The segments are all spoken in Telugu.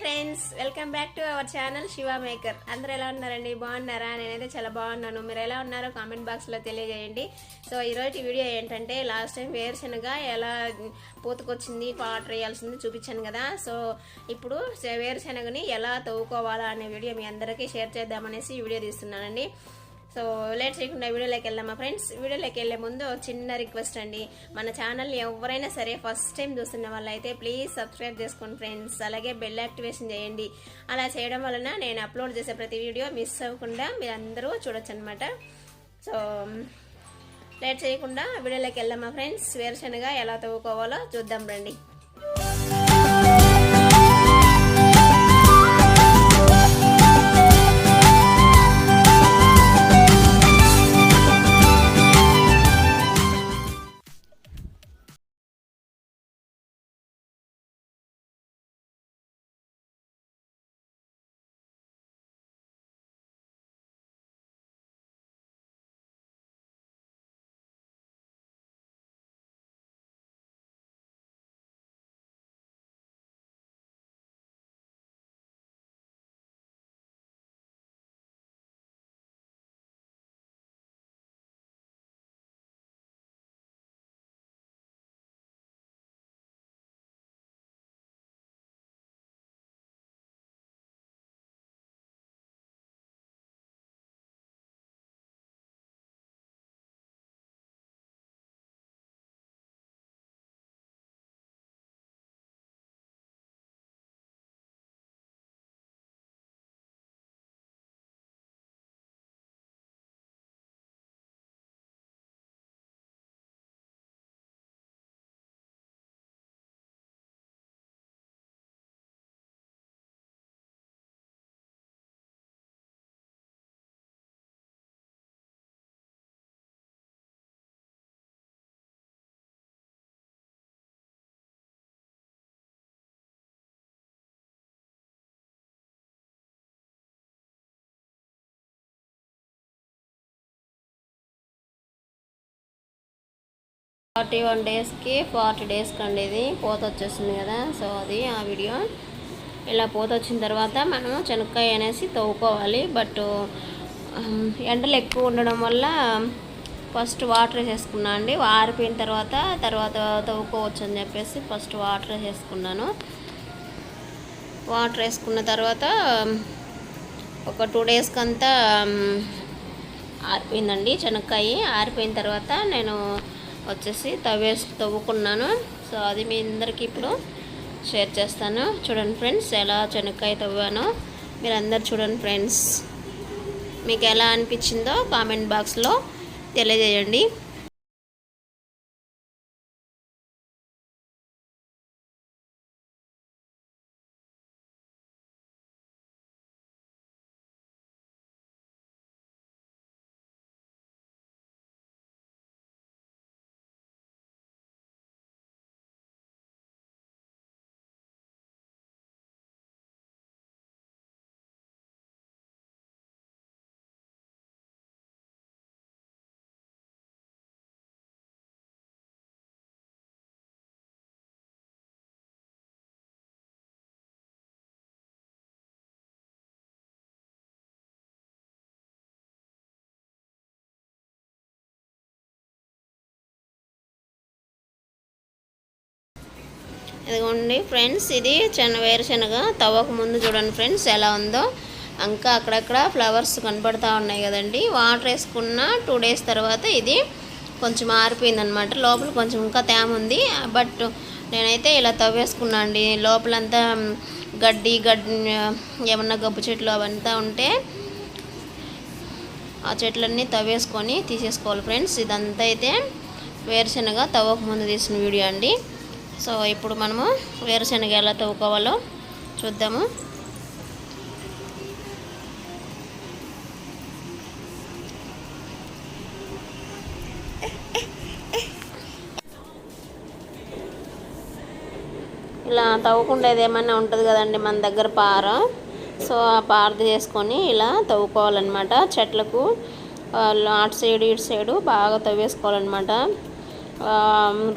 Friends, welcome back to our channel Shiva maker. అందరూ ఎలా ఉన్నారండి? బాగున్నారా? నేనైతే చాలా బాగున్నాను. మీరు ఎలా ఉన్నారో కామెంట్ బాక్స్లో తెలియజేయండి. సో ఈరోజు వీడియో ఏంటంటే, లాస్ట్ టైం వేరుశనగ ఎలా పూతకొచ్చింది, వాటర్ వేయాల్సింది చూపించాను కదా. సో ఇప్పుడు వేరుశనగని ఎలా తవ్వుకోవాలా అనే వీడియో మీ అందరికీ షేర్ చేద్దామనేసి ఈ వీడియో తీస్తున్నానండి. సో లేట్ చేయకుండా వీడియోలోకి వెళ్దామా ఫ్రెండ్స్. వీడియోలోకి వెళ్ళే ముందు చిన్న రిక్వెస్ట్ అండి, మన ఛానల్ని ఎవరైనా సరే ఫస్ట్ టైం చూస్తున్న వాళ్ళైతే ప్లీజ్ సబ్స్క్రైబ్ చేసుకోండి ఫ్రెండ్స్. అలాగే బెల్ యాక్టివేషన్ చేయండి. అలా చేయడం వలన నేను అప్లోడ్ చేసే ప్రతి వీడియో మిస్ అవ్వకుండా మీరు అందరూ చూడొచ్చు అనమాట. సో లేట్ చేయకుండా వీడియోలోకి వెళ్దామా ఫ్రెండ్స్. వేరుశనగ ఎలా తవ్వుకోవాలో చూద్దాం రండి. ఫార్టీ 41 డేస్కి 40 డేస్కి అండి ఇది పూత వచ్చేస్తుంది కదా. సో అది ఆ వీడియో. ఇలా పూత వచ్చిన తర్వాత మనం శనక్కాయ అనేసి తవ్వుకోవాలి. బట్ ఎండలు ఎక్కువ ఉండడం వల్ల ఫస్ట్ వాటర్ వేసేసుకున్నాను అండి. ఆరిపోయిన తర్వాత తవ్వుకోవచ్చు అని చెప్పేసి ఫస్ట్ వాటర్ వేసేసుకున్నాను. వాటర్ వేసుకున్న తర్వాత ఒక 2 డేస్కి అంతా ఆరిపోయిందండి శనక్కాయ. ఆరిపోయిన తర్వాత నేను వచ్చేసి తవ్వుకున్నాను. సో అది మీ అందరికీ ఇప్పుడు షేర్ చేస్తాను. చూడండి ఫ్రెండ్స్, ఎలా శనక్కాయ తవ్వానో మీరు అందరు చూడండి ఫ్రెండ్స్. మీకు ఎలా అనిపించిందో కామెంట్ బాక్స్లో తెలియజేయండి. ఇదిగోండి ఫ్రెండ్స్, ఇది వేరుశనగ తవ్వక ముందు చూడండి ఫ్రెండ్స్ ఎలా ఉందో. ఇంకా అక్కడక్కడ ఫ్లవర్స్ కనపడతా ఉన్నాయి కదండి. వాటర్ వేసుకున్న 2 డేస్ తర్వాత ఇది కొంచెం ఆరిపోయిందనమాట. లోపల కొంచెం ఇంకా తేమ ఉంది. బట్ నేనైతే ఇలా తవ్వేసుకున్నా అండి. లోపలంతా గడ్డి ఏమన్నా గబ్బు చెట్లు అవంతా ఉంటే ఆ చెట్లన్నీ తవ్వేసుకొని తీసేసుకోవాలి ఫ్రెండ్స్. ఇదంతా అయితే వేరుశనగ తవ్వక ముందు తీసిన వీడియో అండి. సో ఇప్పుడు మనము వేరుశనగ ఎలా తవ్వుకోవాలో చూద్దాము. ఇలా తవ్వుకుండేది ఏమన్నా ఉంటుంది కదండి మన దగ్గర పార. సో ఆ పార చేసుకొని ఇలా తవ్వుకోవాలన్నమాట. చెట్లకు అటు సైడు ఇటు సైడు బాగా తవ్వేసుకోవాలన్నమాట.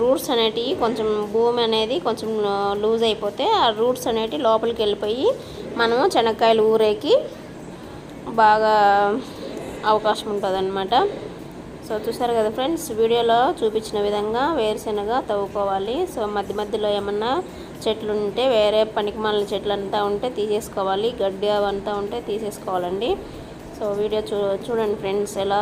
రూట్స్ అనేటివి కొంచెం భూమి అనేది కొంచెం లూజ్ అయిపోతే ఆ రూట్స్ అనేటివి లోపలికి వెళ్ళిపోయి మనము శనక్కాయలు ఊరేకి బాగా అవకాశం ఉంటుంది. సో చూసారు కదా ఫ్రెండ్స్, వీడియోలో చూపించిన విధంగా వేరుశనగ తవ్వుకోవాలి. సో మధ్య మధ్యలో ఏమన్నా చెట్లు ఉంటే, వేరే పనికిమాలిన చెట్లు అంతా ఉంటే తీసేసుకోవాలి, గడ్డి అవంతా ఉంటే తీసేసుకోవాలండి. సో వీడియో చూడండి ఫ్రెండ్స్ ఎలా.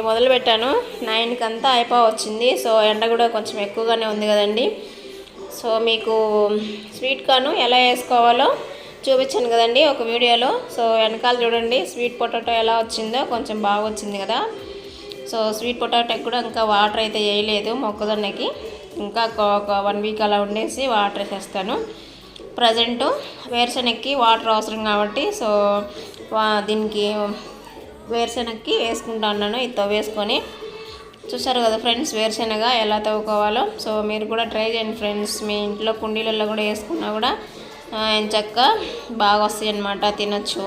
మొదలు పెట్టాను 9కి అంతా అయిపోవచ్చింది. సో ఎండ కూడా కొంచెం ఎక్కువగానే ఉంది కదండి. సో మీకు స్వీట్ కార్న్ ఎలా వేసుకోవాలో చూపించాను కదండి ఒక వీడియోలో. సో వెనకాల చూడండి స్వీట్ పొటాటో ఎలా వచ్చిందో, కొంచెం బాగా వచ్చింది కదా. సో స్వీట్ పొటాటోకి కూడా ఇంకా వాటర్ అయితే వేయలేదు, మొక్కజొన్నకి ఇంకా ఒక 1 వీక్ అలా ఉండేసి వాటర్ వేసేస్తాను. ప్రజెంట్ వేరుశనగకి వాటర్ అవసరం కాబట్టి సో దీనికి వేరుశనగకి వేసుకుంటా ఉన్నాను. ఇది తవ్వేసుకొని చూసారు కదా ఫ్రెండ్స్ వేరుశనగ ఎలా తవ్వుకోవాలో. సో మీరు కూడా ట్రై చేయండి ఫ్రెండ్స్. మీ ఇంట్లో కుండీలలో కూడా వేసుకున్నా కూడా ఎంచక్క బాగా వస్తాయి అన్నమాట, తినచ్చు.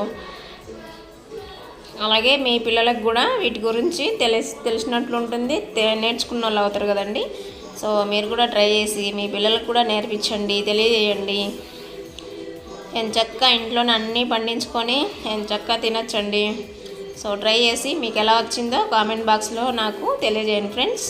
అలాగే మీ పిల్లలకు కూడా వీటి గురించి తెలిసినట్లు ఉంటుంది, నేర్చుకున్న వాళ్ళు అవుతారు కదండి. సో మీరు కూడా ట్రై చేసి మీ పిల్లలకు కూడా నేర్పించండి, తెలియజేయండి. ఎంచక్క ఇంట్లోనే అన్నీ పండించుకొని ఎంచక్క తినచ్చండి. సో ట్రై చేసి మీకు ఎలా వచ్చిందో కామెంట్ బాక్స్లో నాకు తెలియజేయండి ఫ్రెండ్స్.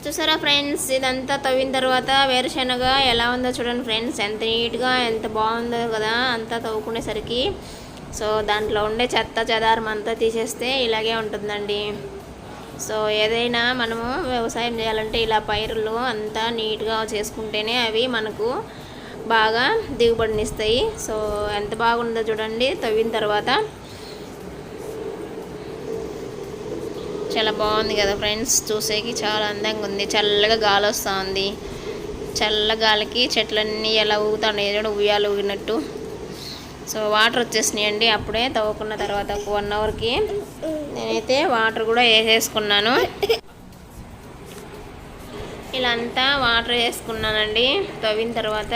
చూసారా ఫ్రెండ్స్, ఇదంతా తవ్విన తర్వాత వేరుశనగ ఎలా ఉందో చూడండి ఫ్రెండ్స్. ఎంత నీట్గా ఎంత బాగుందో కదా అంతా తవ్వుకునేసరికి. సో దాంట్లో ఉండే చెత్త చెదారం అంతా తీసేస్తే ఇలాగే ఉంటుందండి. సో ఏదైనా మనము వ్యవసాయం చేయాలంటే ఇలా పైరులు అంతా నీట్గా చేసుకుంటేనే అవి మనకు బాగా దిగుబడినిస్తాయి. సో ఎంత బాగుందో చూడండి తవ్విన తర్వాత. చాలా బాగుంది కదా ఫ్రెండ్స్, చూసేకి చాలా అందంగా ఉంది. చల్లగా గాలి వస్తూ ఉంది. చల్ల గాలికి చెట్లన్నీ ఎలా ఊగుతాయి చూడ, ఉయ్యాలు ఊగినట్టు. సో వాటర్ వచ్చేసినాయండి అప్పుడే తవ్వుకున్న తర్వాత 1 అవర్కి. నేనైతే వాటర్ కూడా వేసేసుకున్నాను. ఇలా అంతా వాటర్ వేసుకున్నానండి తవ్విన తర్వాత.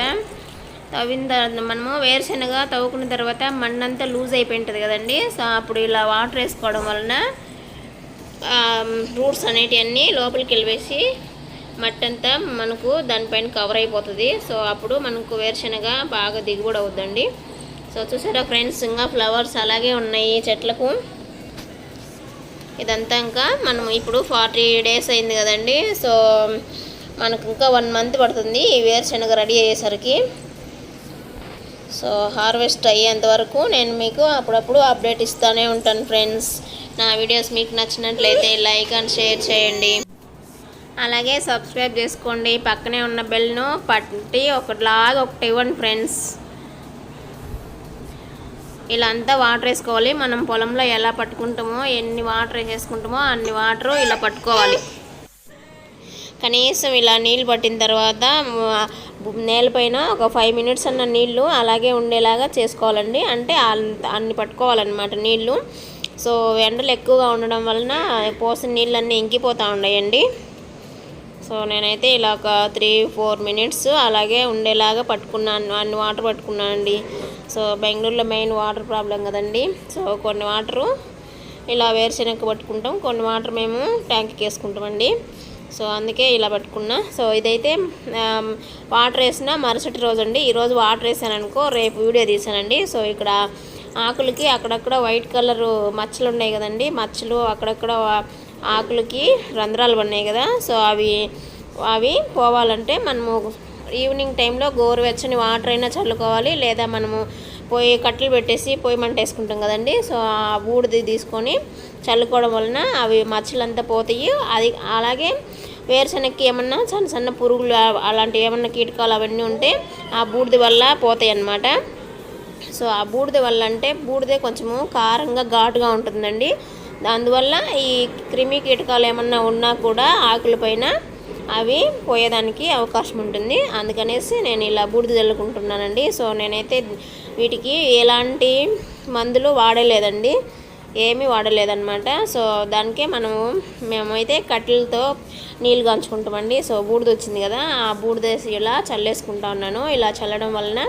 మనము వేరుశనగ తవ్వుకున్న తర్వాత మన్నంతా లూజ్ అయిపోయి ఉంటుంది కదండి. సో అప్పుడు ఇలా వాటర్ వేసుకోవడం వలన రూట్స్ అనేటివన్నీ లోపలికి వెళ్ళేసి మట్టి అంతా మనకు దానిపైన కవర్ అయిపోతుంది. సో అప్పుడు మనకు వేరుశనగ బాగా దిగుబడి అవుద్దండి. సో చూసారా ఫ్రెండ్స్, ఇంకా ఫ్లవర్స్ అలాగే ఉన్నాయి చెట్లకు. ఇదంతా ఇంకా మనం ఇప్పుడు 40 days అయింది కదండి. సో మనకు ఇంకా 1 month పడుతుంది ఈ వేరుశనగ రెడీ అయ్యేసరికి. సో హార్వెస్ట్ అయ్యేంత వరకు నేను మీకు అప్పుడప్పుడు అప్డేట్ ఇస్తూనే ఉంటాను ఫ్రెండ్స్. నా వీడియోస్ మీకు నచ్చినట్లయితే లైక్ అండ్ షేర్ చేయండి. అలాగే సబ్స్క్రైబ్ చేసుకోండి. పక్కనే ఉన్న బెల్ను పట్టి ఒకటి ఇవ్వండి ఫ్రెండ్స్. ఇలా అంతా వాటర్ వేసుకోవాలి. మనం పొలంలో ఎలా పట్టుకుంటామో, ఎన్ని వాటర్ వేసేసుకుంటామో అన్ని వాటర్ ఇలా పట్టుకోవాలి. కనీసం ఇలా నీళ్ళు పట్టిన తర్వాత నేలపైన ఒక 5 minutes అన్న నీళ్ళు అలాగే ఉండేలాగా చేసుకోవాలండి. అంటే అన్ని పట్టుకోవాలన్నమాట నీళ్ళు. సో ఎండలు ఎక్కువగా ఉండడం వలన పోసిన నీళ్ళన్నీ ఇంకిపోతూ ఉన్నాయండి. సో నేనైతే ఇలా ఒక 3-4 minutes అలాగే ఉండేలాగా పట్టుకున్నాను, అన్ని వాటర్ పట్టుకున్నానండి. సో బెంగళూరులో మెయిన్ వాటర్ ప్రాబ్లం కదండి. సో కొన్ని వాటరు ఇలా వేరుశనగ పట్టుకుంటాం, కొన్ని వాటర్ మేము ట్యాంక్కి వేసుకుంటామండి. సో అందుకే ఇలా పట్టుకున్నా. సో ఇదైతే వాటర్ వేసిన మరుసటి రోజు అండి. ఈరోజు వాటర్ వేసాను అనుకో, రేపు వీడియో తీసానండి. సో ఇక్కడ ఆకులకి అక్కడక్కడ వైట్ కలర్ మచ్చలు ఉన్నాయి కదండి, మచ్చలు అక్కడక్కడ ఆకులకి రంధ్రాలు పడినాయి కదా. సో అవి పోవాలంటే మనము ఈవినింగ్ టైంలో గోరువెచ్చని వాటర్ అయినా చల్లుకోవాలి, లేదా మనము కట్టెలు పెట్టేసి పొయ్యి మంట వేసుకుంటాం కదండి. సో ఆ బూడిది తీసుకొని చల్లుకోవడం వలన అవి మచ్చలంతా పోతాయి. అలాగే వేరుశనగకి ఏమన్నా సన్న పురుగులు అలాంటివి ఏమన్నా కీటకాలు అవన్నీ ఉంటే ఆ బూడిద వల్ల పోతాయి అన్నమాట. సో ఆ బూడిద వల్ల అంటే బూడిదే కొంచెము కారంగా ఘాటుగా ఉంటుందండి. అందువల్ల ఈ క్రిమి కీటకాలు ఏమన్నా ఉన్నా కూడా ఆకులపైన అవి పోయేదానికి అవకాశం ఉంటుంది. అందుకనేసి నేను ఇలా బూడిద చల్లుకుంటున్నానండి. సో నేనైతే వీటికి ఎలాంటి మందులు వాడలేదండి, ఏమీ వాడలేదన్నమాట. సో దానికే మేమైతే కట్టెలతో నీళ్ళు కాంచుకుంటామండి. సో బూడిద వచ్చింది కదా, ఆ బూడిద ఇలా చల్లేసుకుంటా ఉన్నాను. ఇలా చల్లడం వలన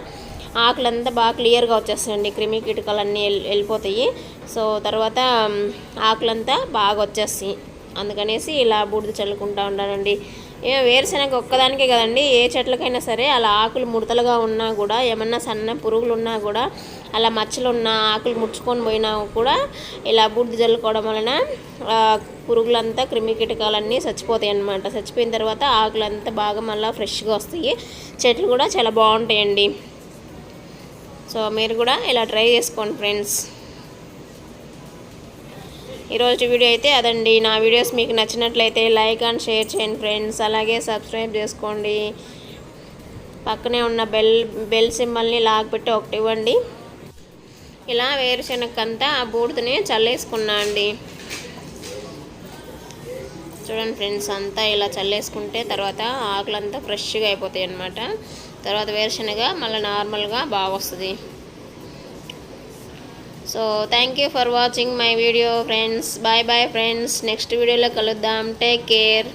ఆకులంతా బాగా క్లియర్గా వచ్చేస్తాయండి, క్రిమి కీటకాలన్నీ వెళ్ళిపోతాయి. సో తర్వాత ఆకులంతా బాగా వచ్చేస్తాయి. అందుకనేసి ఇలా బూడిద చల్లుకుంటూ ఉంటానండి. వేరుశనగ ఒక్కదానికే కదండి, ఏ చెట్లకైనా సరే అలా ఆకులు ముడతలుగా ఉన్నా కూడా, ఏమన్నా సన్న పురుగులు ఉన్నా కూడా, అలా మచ్చలు ఉన్నా ఆకులు ముడుచుకొని పోయినా కూడా ఇలా బూడిద చల్లుకోవడం వలన పురుగులంతా క్రిమి కీటకాలన్నీ చచ్చిపోతాయి అన్నమాట. చచ్చిపోయిన తర్వాత ఆకులంతా బాగా మళ్ళీ ఫ్రెష్గా వస్తాయి, చెట్లు కూడా చాలా బాగుంటాయండి. సో మీరు కూడా ఇలా ట్రై చేసుకోండి ఫ్రెండ్స్. ఈరోజు వీడియో అయితే అదండి. నా వీడియోస్ మీకు నచ్చినట్లయితే లైక్ అండ్ షేర్ చేయండి ఫ్రెండ్స్. అలాగే సబ్స్క్రైబ్ చేసుకోండి. పక్కనే ఉన్న బెల్ సింబల్ని లాగపెట్టి ఒకటి ఇవ్వండి. ఇలా వేరుశనగకంతా ఆ బూడిదని చల్లేసుకున్నా అండి. చూడండి ఫ్రెండ్స్, అంతా ఇలా చల్లేసుకుంటే తర్వాత ఆకులంతా ఫ్రెష్గా అయిపోతాయి అన్నమాట. తర్వాత వేరుశనగ మళ్ళీ నార్మల్గా బాగా వస్తుంది. So thank you for watching my video friends. Bye bye friends, next వీడియోలో కలుద్దాం. Take care.